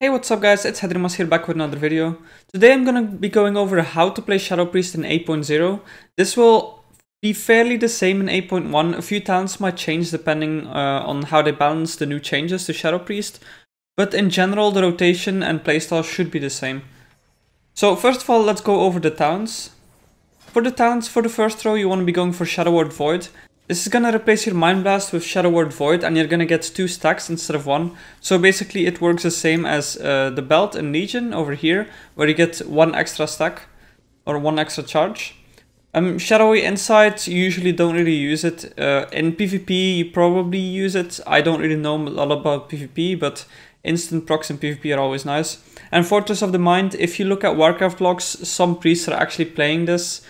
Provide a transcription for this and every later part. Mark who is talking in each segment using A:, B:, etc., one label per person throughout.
A: Hey, what's up guys, it's Hedrymas here back with another video. Today I'm gonna be going over how to play Shadow Priest in 8.0. This will be fairly the same in 8.1. A few talents might change depending on how they balance the new changes to Shadow Priest, but in general the rotation and playstyle should be the same. So first of all, let's go over the talents. For the talents, for the first row you want to be going for Shadow Word Void. This is gonna replace your Mind Blast with Shadow Word Void, and you're gonna get 2 stacks instead of 1. So basically it works the same as the belt in Legion over here, where you get 1 extra stack or 1 extra charge. Shadowy Insight, you usually don't really use it. In PvP you probably use it. I don't really know a lot about PvP, but instant procs in PvP are always nice. And Fortress of the Mind, if you look at Warcraft logs, some priests are actually playing this.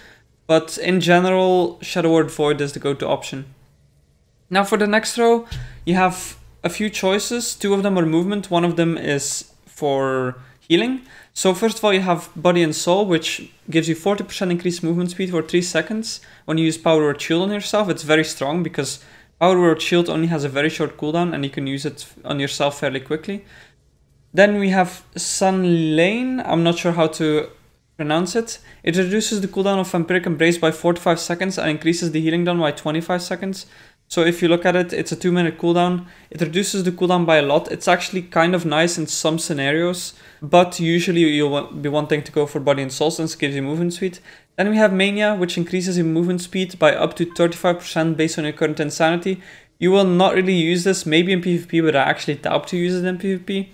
A: But in general, Shadow Word Void is the go-to option. Now for the next row, you have a few choices. 2 of them are movement, 1 of them is for healing. So first of all, you have Body and Soul, which gives you 40% increased movement speed for 3 seconds. When you use Power Word Shield on yourself, it's very strong because Power Word Shield only has a very short cooldown and you can use it on yourself fairly quickly. Then we have Sun Lane. I'm not sure how to pronounce it. It reduces the cooldown of Vampiric Embrace by 45 seconds and increases the healing down by 25 seconds. So if you look at it, it's a 2-minute cooldown. It reduces the cooldown by a lot. It's actually kind of nice in some scenarios, but usually you'll be wanting to go for Body and Soul since it gives you movement speed. Then we have Mania, which increases your movement speed by up to 35% based on your current insanity. You will not really use this, maybe in PvP, but I actually doubt to use it in PvP.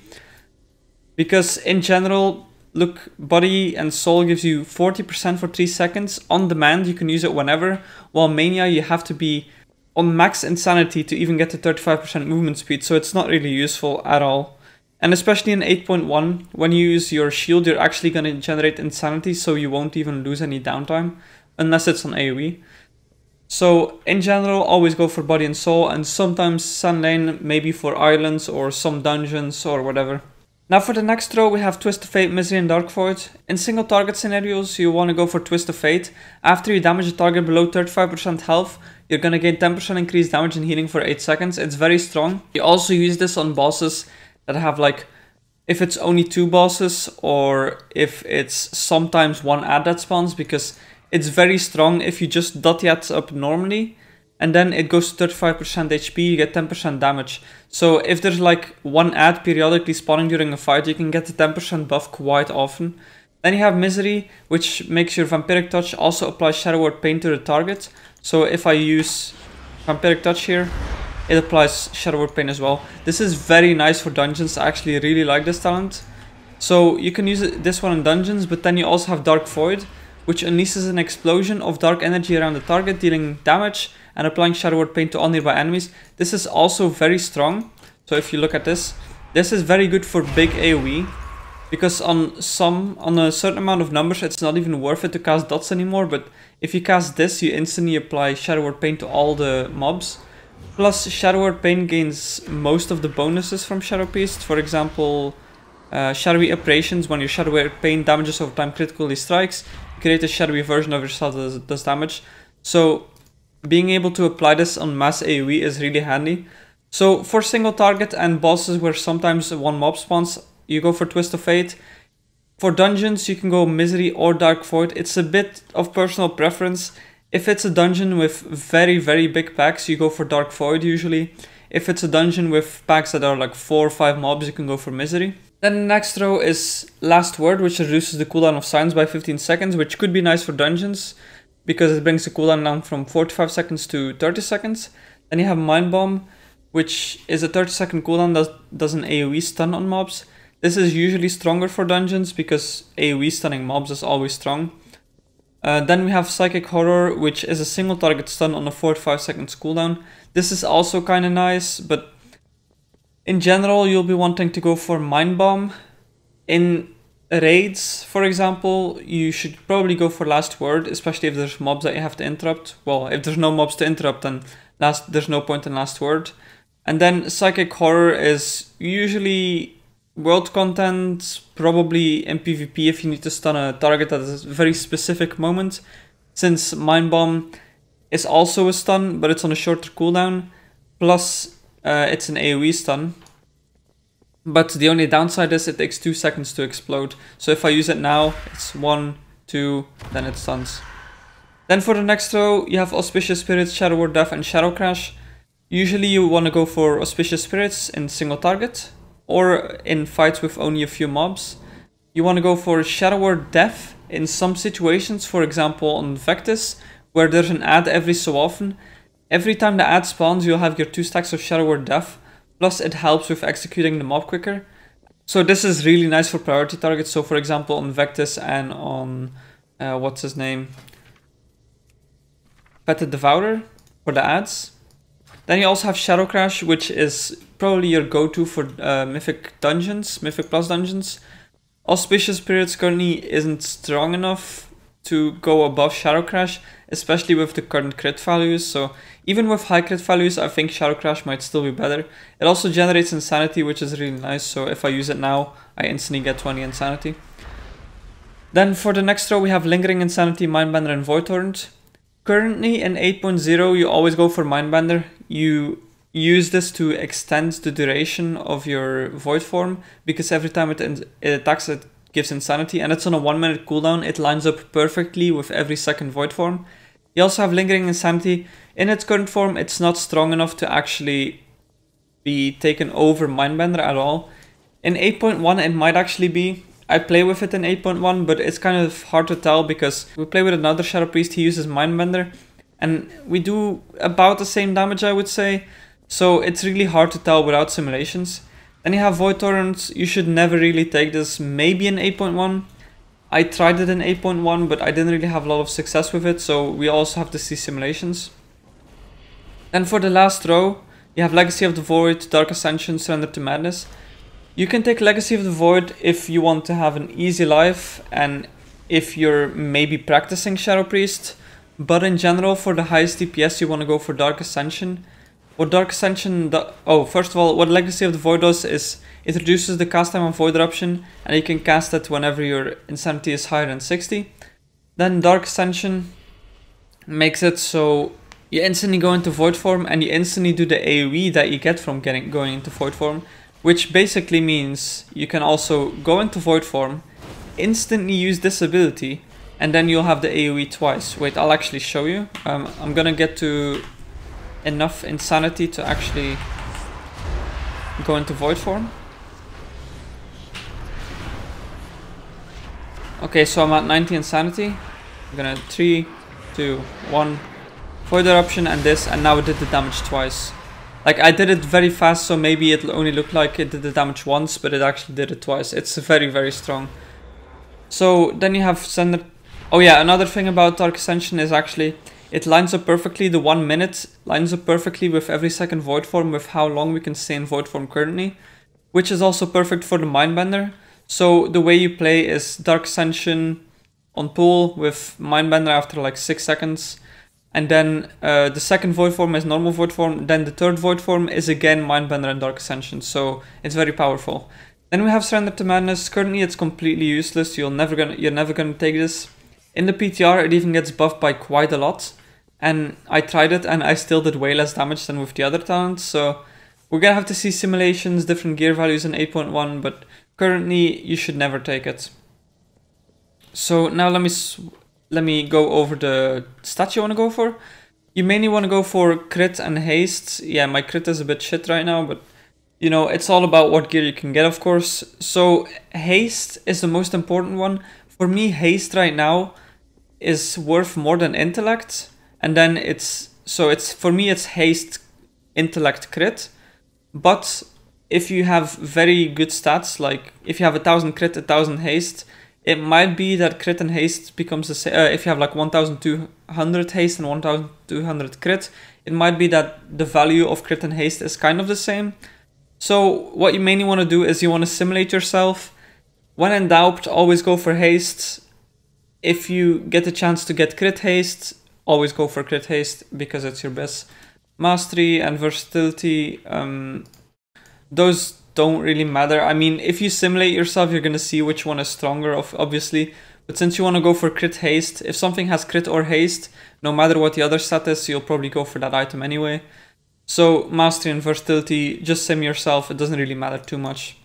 A: Because in general, look, Body and Soul gives you 40% for 3 seconds. On demand, you can use it whenever. While Mania, you have to be on max insanity to even get to 35% movement speed. So it's not really useful at all. And especially in 8.1, when you use your shield, you're actually going to generate insanity. So you won't even lose any downtime unless it's on AoE. So in general, always go for Body and Soul. And sometimes Sun Lane, maybe for islands or some dungeons or whatever. Now for the next row, we have Twist of Fate, Misery and Dark Void. In single target scenarios, you want to go for Twist of Fate. After you damage a target below 35% health, you're going to gain 10% increased damage and healing for 8 seconds. It's very strong. You also use this on bosses that have like, if it's only 2 bosses or if it's sometimes 1 ad that spawns, because it's very strong if you just dot the ads up normally. And then it goes to 35% HP, you get 10% damage. So if there's like 1 ad periodically spawning during a fight, you can get the 10% buff quite often. Then you have Misery, which makes your Vampiric Touch also apply Shadow Word Pain to the target. So if I use Vampiric Touch here, it applies Shadow Word Pain as well. This is very nice for dungeons, I actually really like this talent. So you can use this one in dungeons, but then you also have Dark Void, which unleashes an explosion of dark energy around the target, dealing damage and applying Shadow Word Pain to all nearby enemies. This is also very strong. So if you look at this, this is very good for big AoE, because on a certain amount of numbers, it's not even worth it to cast dots anymore. But if you cast this, you instantly apply Shadow Word Pain to all the mobs. Plus, Shadow Word Pain gains most of the bonuses from Shadow Priest. For example, Shadowy Apparitions, when your Shadow Word Pain damages over time critically strikes, create a shadowy version of yourself that does damage. So being able to apply this on mass AoE is really handy. So for single target and bosses where sometimes 1 mob spawns, you go for Twist of Fate. For dungeons, you can go Misery or Dark Void. It's a bit of personal preference. If it's a dungeon with very, very big packs, you go for Dark Void usually. If it's a dungeon with packs that are like 4 or 5 mobs, you can go for Misery. Then the next row is Last Word, which reduces the cooldown of Silence by 15 seconds, which could be nice for dungeons, because it brings the cooldown down from 45 seconds to 30 seconds. Then you have Mind Bomb, which is a 30-second cooldown that does an AoE stun on mobs. This is usually stronger for dungeons, because AoE stunning mobs is always strong. Then we have Psychic Horror, which is a single target stun on a 45 seconds cooldown. This is also kind of nice, but in general, you'll be wanting to go for Mind Bomb. In raids, for example, you should probably go for Last Word, especially if there's mobs that you have to interrupt. Well, if there's no mobs to interrupt, then there's no point in Last Word. And then Psychic Horror is usually world content, probably in PvP if you need to stun a target at a very specific moment. Since Mind Bomb is also a stun, but it's on a shorter cooldown. Plus, it's an AoE stun. But the only downside is it takes 2 seconds to explode. So if I use it now, it's 1, 2, then it stuns. Then for the next throw, you have Auspicious Spirits, Shadow Word Death, and Shadow Crash. Usually you want to go for Auspicious Spirits in single target, or in fights with only a few mobs. You want to go for Shadow Word Death in some situations, for example on Vectis, where there's an ad every so often. Every time the ad spawns, you'll have your 2 stacks of Shadow Word Death, plus it helps with executing the mob quicker. So this is really nice for priority targets, so for example on Vectis and on, what's his name? Pet the Devourer for the ads. Then you also have Shadow Crash, which is probably your go-to for Mythic dungeons, Mythic Plus dungeons. Auspicious Spirits currently isn't strong enough to go above Shadow Crash, especially with the current crit values. So even with high crit values, I think Shadow Crash might still be better. It also generates Insanity, which is really nice. So if I use it now, I instantly get 20 Insanity. Then for the next throw, we have Lingering Insanity, Mindbender, and Void Torrent. Currently in 8.0, you always go for Mindbender. You use this to extend the duration of your Void form, because every time it attacks, it gives Insanity, and it's on a 1 minute cooldown. It lines up perfectly with every second Void form. You also have Lingering Insanity. In its current form, it's not strong enough to actually be taken over Mindbender at all. In 8.1, it might actually be. I play with it in 8.1, but it's kind of hard to tell because we play with another Shadow Priest. He uses Mindbender, and we do about the same damage, I would say. So it's really hard to tell without simulations. Then you have Void Torrent. You should never really take this, maybe in 8.1. I tried it in 8.1, but I didn't really have a lot of success with it, so we also have to see simulations. Then for the last throw, you have Legacy of the Void, Dark Ascension, Surrender to Madness. You can take Legacy of the Void if you want to have an easy life and if you're maybe practicing Shadow Priest, but in general for the highest DPS you want to go for Dark Ascension. What Dark Ascension first of all, what Legacy of the Void does is it reduces the cast time on Void Eruption, and you can cast it whenever your Insanity is higher than 60. Then Dark Ascension makes it so you instantly go into Void form and you instantly do the AoE that you get from going into Void form, which basically means you can also go into Void form, instantly use this ability, and then you'll have the AoE twice. Wait, I'll actually show you. I'm gonna get to enough Insanity to actually go into Void form. Okay, so I'm at 90 Insanity. I'm gonna 3, 2, 1, Void Eruption and this, and now it did the damage twice. Like, I did it very fast, so maybe it'll only look like it did the damage once, but it actually did it twice. It's very, very strong. So then you have Sender. Oh yeah, another thing about Dark Ascension is actually it lines up perfectly. The 1 minute lines up perfectly with every second Void form, with how long we can stay in Void form currently, which is also perfect for the Mindbender. So the way you play is Dark Ascension on pull with Mindbender after like 6 seconds. And then the second Void form is normal Void form. Then the third Void form is again Mindbender and Dark Ascension. So it's very powerful. Then we have Surrender to Madness. Currently it's completely useless. You're never gonna take this. In the PTR it even gets buffed by quite a lot. And I tried it and I still did way less damage than with the other talents. So we're gonna have to see simulations, different gear values in 8.1. But currently you should never take it. So now let me go over the stats you want to go for. You mainly want to go for crit and haste. Yeah, my crit is a bit shit right now, but you know, it's all about what gear you can get, of course. So haste is the most important one. For me, haste right now is worth more than intellect. And then for me it's haste, intellect, crit. But if you have very good stats, like if you have 1000 crit, 1000 haste, it might be that crit and haste becomes the same. If you have like 1200 haste and 1200 crit, it might be that the value of crit and haste is kind of the same. So what you mainly want to do is you want to simulate yourself. When in doubt, always go for haste. If you get the chance to get crit haste, always go for crit haste because it's your best. Mastery and versatility, those don't really matter. I mean, if you simulate yourself, you're gonna see which one is stronger, obviously. But since you want to go for crit haste, if something has crit or haste, no matter what the other stat is, you'll probably go for that item anyway. So mastery and versatility, just sim yourself, it doesn't really matter too much.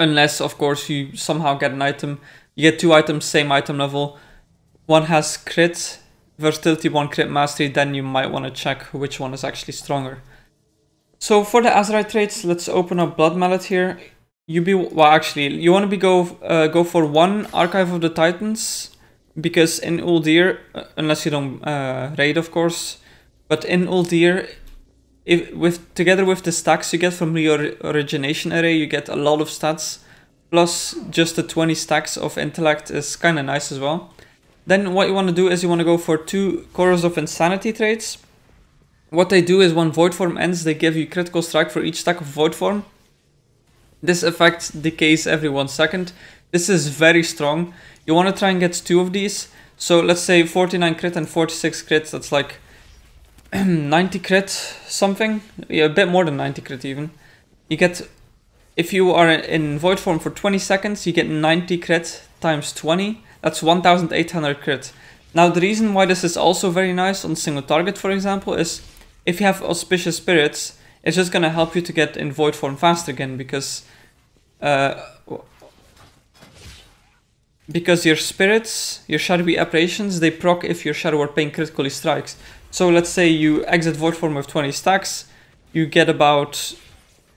A: Unless, of course, you somehow get an item. You get 2 items, same item level. One has crit versatility, one crit mastery, then you might want to check which one is actually stronger. So for the azerite traits, let's open up Blood Mallet here. You want to go for 1 Archive of the Titans, because in Uldir, unless you don't raid, of course, but in Uldir, together with the stacks you get from your origination array, you get a lot of stats, plus just the 20 stacks of intellect is kind of nice as well. Then what you want to do is you want to go for 2 Chorus of Insanity traits. What they do is when Void Form ends, they give you critical strike for each stack of Void Form. This effect decays every 1 second. This is very strong. You want to try and get 2 of these. So let's say 49 crit and 46 crit, that's like 90 crit something. Yeah, a bit more than 90 crit even. You get, if you are in Void Form for 20 seconds, you get 90 crit times 20. That's 1800 crit. Now the reason why this is also very nice on single target, for example, is if you have Auspicious Spirits, it's just going to help you to get in Void Form fast again, because your spirits, your shadowy apparitions, they proc if your Shadow or Pain critically strikes. So let's say you exit Void Form with 20 stacks, you get about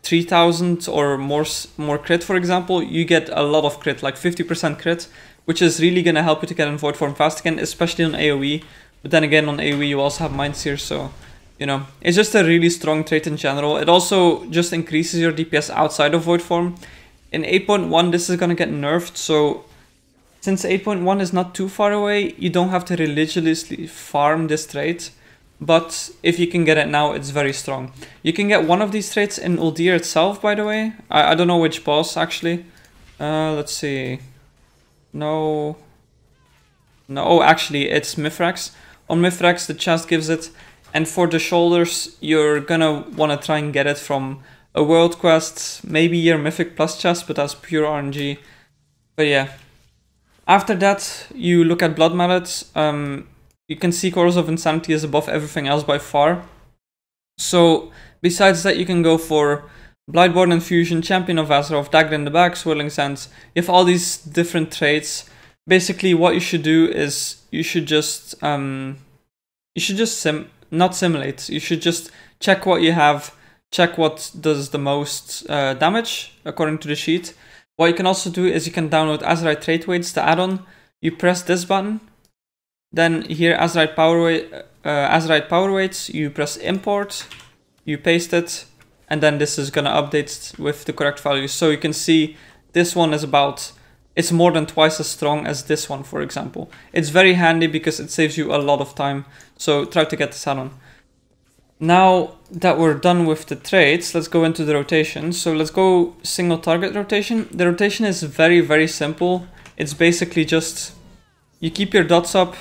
A: 3000 or more crit, for example. You get a lot of crit, like 50% crit, which is really going to help you to get in Void Form fast again, especially on AoE. But then again, on AoE you also have Mind Seer, so, you know, it's just a really strong trait in general. It also just increases your DPS outside of Void Form. In 8.1 this is going to get nerfed, so since 8.1 is not too far away, you don't have to religiously farm this trait. But if you can get it now, it's very strong. You can get one of these traits in Uldir itself, by the way. I don't know which boss, actually. Let's see. No, oh, actually, it's Mithrax. On Mithrax, the chest gives it. And for the shoulders, you're gonna want to try and get it from a world quest, maybe your Mythic plus chest, but that's pure RNG. But yeah. After that, you look at Blood Mallet. You can see Chorus of Insanity is above everything else by far. So, besides that, you can go for Blightborn Infusion, Champion of Azeroth, Dagger in the Back, Swirling Sands. You have all these different traits. Basically, what you should do is you should just not simulate. You should just check what you have, check what does the most damage according to the sheet. What you can also do is you can download Azerite Trait Weights, the add-on. You press this button, then here Azerite Power Weights. You press import, you paste it, and then this is gonna update with the correct values. So you can see this one is it's more than twice as strong as this one, for example. It's very handy because it saves you a lot of time. So try to get this add-on. Now that we're done with the traits, let's go into the rotation. So let's go single target rotation. The rotation is very, very simple. It's basically just, you keep your dots up,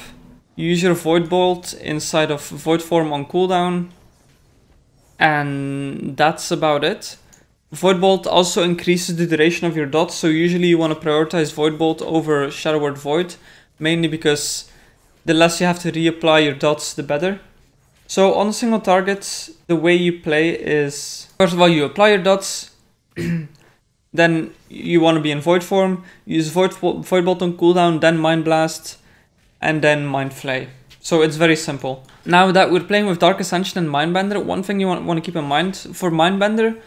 A: you use your Void Bolt inside of Void Form on cooldown, and that's about it. Void Bolt also increases the duration of your dots, so usually you want to prioritize Void Bolt over Shadow Word Void, mainly because the less you have to reapply your dots, the better. So on single targets, the way you play is, first of all, you apply your dots, then you want to be in Void Form, use Void Bolt on cooldown, then Mind Blast, and then Mind Flay. So it's very simple. Now that we're playing with Dark Ascension and Mindbender, one thing you want to keep in mind, for Mindbender,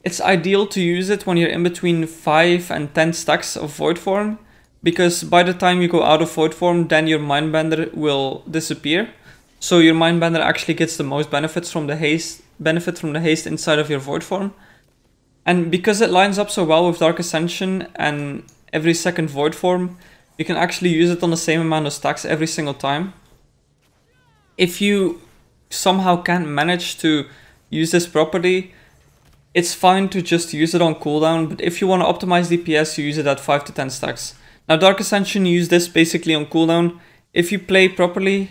A: it's ideal to use it when you're in between 5 and 10 stacks of Void Form, because by the time you go out of Void Form, then your Mindbender will disappear. So your Mindbender actually gets the most benefit from the haste inside of your Void Form. And because it lines up so well with Dark Ascension and every second Void Form, you can actually use it on the same amount of stacks every single time. If you somehow can't manage to use this properly, it's fine to just use it on cooldown, but if you want to optimize DPS, you use it at 5 to 10 stacks. Now Dark Ascension, you use this basically on cooldown. If you play properly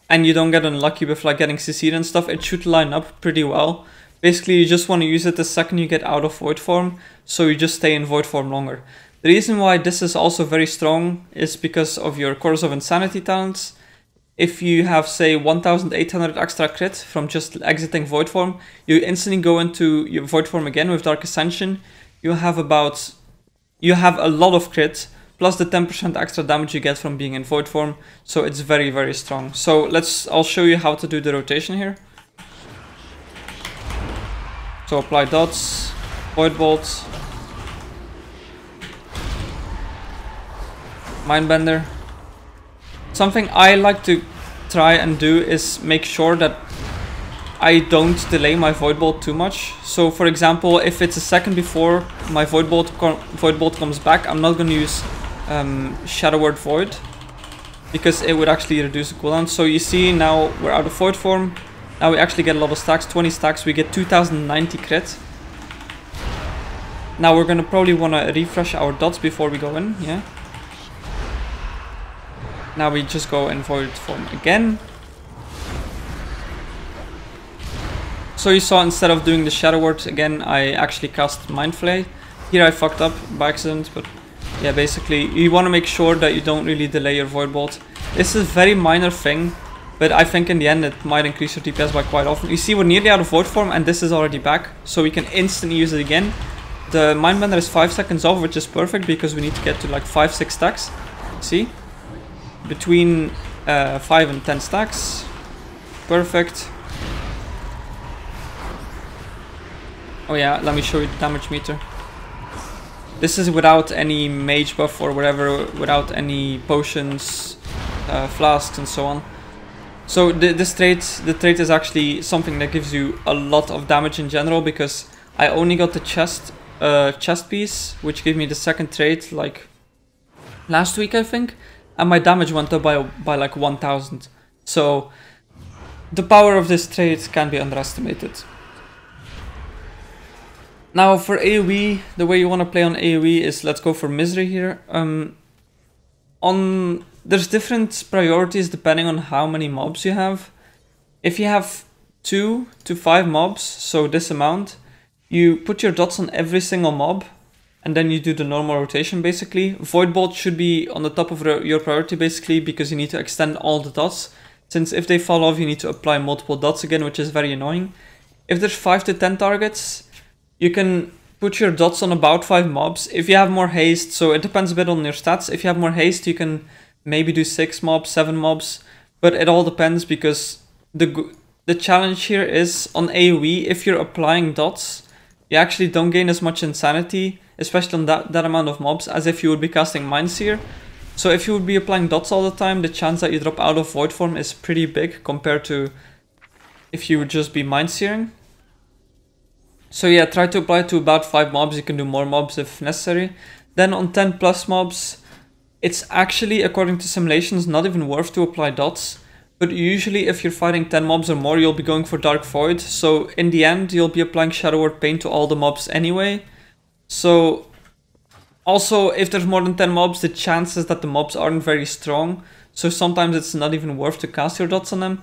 A: and you don't get unlucky with like getting CC'd and stuff, it should line up pretty well. Basically, you just want to use it the second you get out of Void Form, so you just stay in Void Form longer. The reason why this is also very strong is because of your Chorus of Insanity talents. If you have, say, 1800 extra crit from just exiting Void Form, you instantly go into your Void Form again with Dark Ascension. you have a lot of crit, plus the 10% extra damage you get from being in void form, so it's very, very strong. So I'll show you how to do the rotation here. So apply dots, void bolt, mindbender. Something I like to try and do is make sure that I don't delay my void bolt too much. So for example, if it's a second before my void bolt comes back, I'm not going to use Shadow Word Void, because it would actually reduce the cooldown. So you see now we're out of void form. Now we actually get a lot of stacks, 20 stacks, we get 2090 crit. Now we're going to probably want to refresh our dots before we go in, yeah. Now we just go in void form again. So you saw, instead of doing the Shadow Word again, I actually cast Mind Flay. Here I fucked up by accident, but yeah, basically you want to make sure that you don't really delay your void bolt. This is a very minor thing, but I think in the end it might increase your DPS by quite often. You see, we're nearly out of void form and this is already back, so we can instantly use it again. The Mindbender is 5 seconds off, which is perfect because we need to get to like 5-6 stacks. See? Between 5 and 10 stacks. Perfect. Oh yeah, let me show you the damage meter. This is without any mage buff or whatever, without any potions, flasks and so on. So the trait is actually something that gives you a lot of damage in general, because I only got the chest piece, which gave me the second trait like last week I think, and my damage went up by like 1000. So the power of this trait can't be underestimated. Now for AoE, the way you want to play on AoE is, let's go for Misery here. There's different priorities depending on how many mobs you have. If you have 2 to 5 mobs, so this amount, you put your dots on every single mob, and then you do the normal rotation basically. Void Bolt should be on the top of your priority basically, because you need to extend all the dots, since if they fall off you need to apply multiple dots again, which is very annoying. If there's 5 to 10 targets, you can put your dots on about 5 mobs. If you have more haste, so it depends a bit on your stats. If you have more haste, you can maybe do 6 mobs, 7 mobs, but it all depends, because the challenge here is on AoE, if you're applying dots, you actually don't gain as much insanity, especially on that amount of mobs, as if you would be casting Mindseer. So if you would be applying dots all the time, the chance that you drop out of void form is pretty big compared to if you would just be Mindseering. So yeah, try to apply to about 5 mobs. You can do more mobs if necessary. Then on 10 plus mobs, it's actually, according to simulations, not even worth to apply dots. But usually if you're fighting 10 mobs or more, you'll be going for Dark Void. So in the end, you'll be applying Shadow Word Pain to all the mobs anyway. So also, if there's more than 10 mobs, the chances that the mobs aren't very strong. So sometimes it's not even worth to cast your dots on them.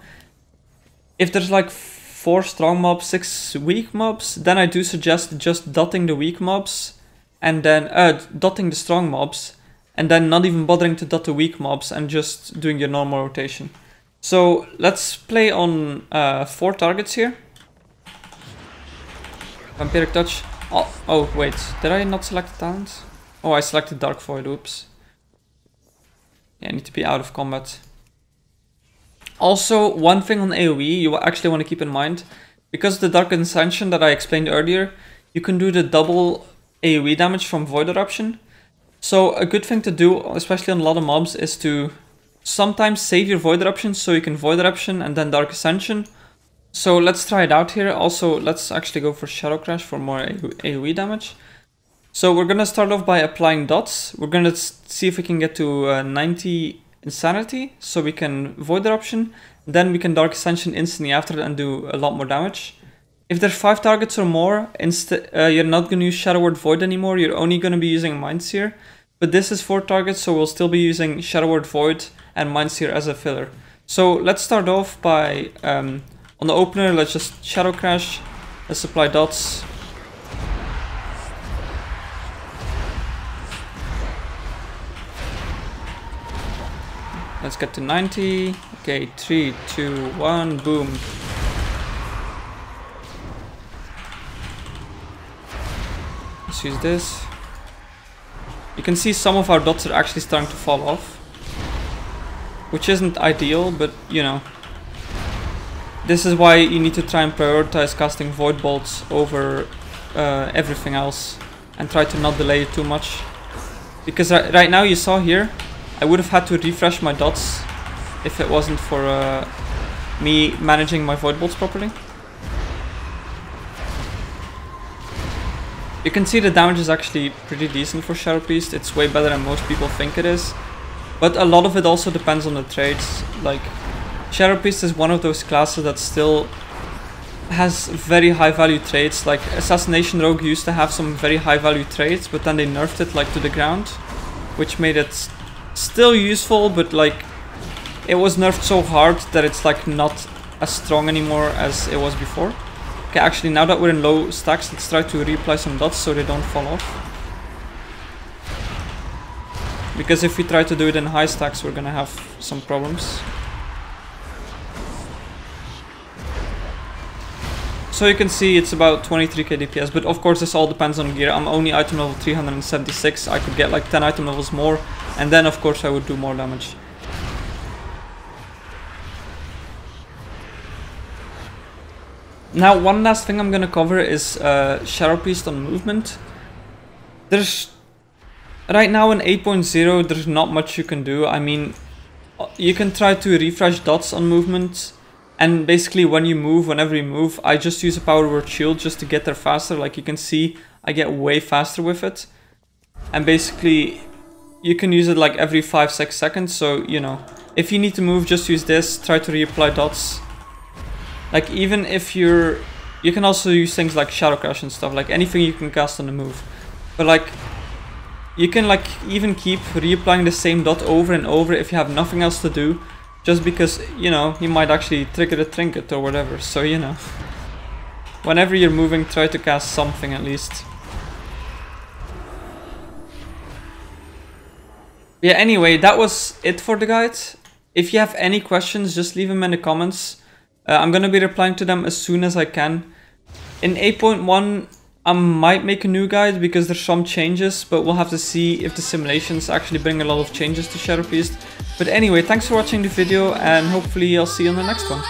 A: If there's like 4 strong mobs, 6 weak mobs, then I do suggest just dotting the weak mobs, and then dotting the strong mobs, and then not even bothering to dot the weak mobs and just doing your normal rotation. So let's play on 4 targets here. Vampiric Touch. Oh wait, did I not select the talent? Oh, I selected Dark Void, oops. Yeah, I need to be out of combat. Also, one thing on AoE you actually want to keep in mind, because of the Dark Ascension that I explained earlier, you can do the double AoE damage from Void Eruption. So a good thing to do, especially on a lot of mobs, is to sometimes save your Void Eruption, so you can Void Eruption and then Dark Ascension. So let's try it out here. Also, let's actually go for Shadow Crash for more AoE damage. So we're gonna start off by applying dots. We're gonna see if we can get to 90 Insanity, so we can Void Eruption. Then we can Dark Ascension instantly after and do a lot more damage. If there's 5 targets or more, you're not gonna use Shadow Word Void anymore. You're only gonna be using Mindseer. But this is 4 targets, so we'll still be using Shadow Word Void and Mindseer as a filler. So let's start off by on the opener. Let's just Shadow Crash. Let's apply dots. Let's get to 90. Okay, 3, 2, 1, boom. Let's use this. You can see some of our dots are actually starting to fall off, which isn't ideal, but you know, this is why you need to try and prioritize casting void bolts over everything else, and try to not delay it too much. Because right now, you saw here, I would have had to refresh my dots if it wasn't for me managing my void bolts properly. You can see the damage is actually pretty decent for Shadow Priest. It's way better than most people think it is. But a lot of it also depends on the trades. Like, Shadow Priest is one of those classes that still has very high value trades. Like, Assassination Rogue used to have some very high value trades, but then they nerfed it like to the ground, which made it still useful, but like, it was nerfed so hard that it's like not as strong anymore as it was before. Okay, actually, now that we're in low stacks, let's try to reapply some dots so they don't fall off. Because if we try to do it in high stacks, we're gonna have some problems. So you can see it's about 23k DPS, but of course this all depends on gear. I'm only item level 376, I could get like 10 item levels more, and then of course I would do more damage. Now, one last thing I'm gonna cover is Shadow Priest on movement. There's right now in 8.0, there's not much you can do. I mean, you can try to refresh dots on movement, and basically when you move, whenever you move, I just use a power word shield just to get there faster. Like you can see, I get way faster with it. And basically, you can use it like every 5-6 seconds. So, you know, if you need to move, just use this, try to reapply dots. Like, even if you can also use things like Shadow Crash and stuff, like anything you can cast on the move. But like, you can like even keep reapplying the same dot over and over if you have nothing else to do, just because, you know, you might actually trigger a trinket or whatever. So, you know, whenever you're moving, try to cast something at least. Yeah, anyway, that was it for the guide. If you have any questions, just leave them in the comments. I'm gonna be replying to them as soon as I can. In 8.1, I might make a new guide because there's some changes, but we'll have to see if the simulations actually bring a lot of changes to Shadow Priest. But anyway, thanks for watching the video, and hopefully I'll see you on the next one.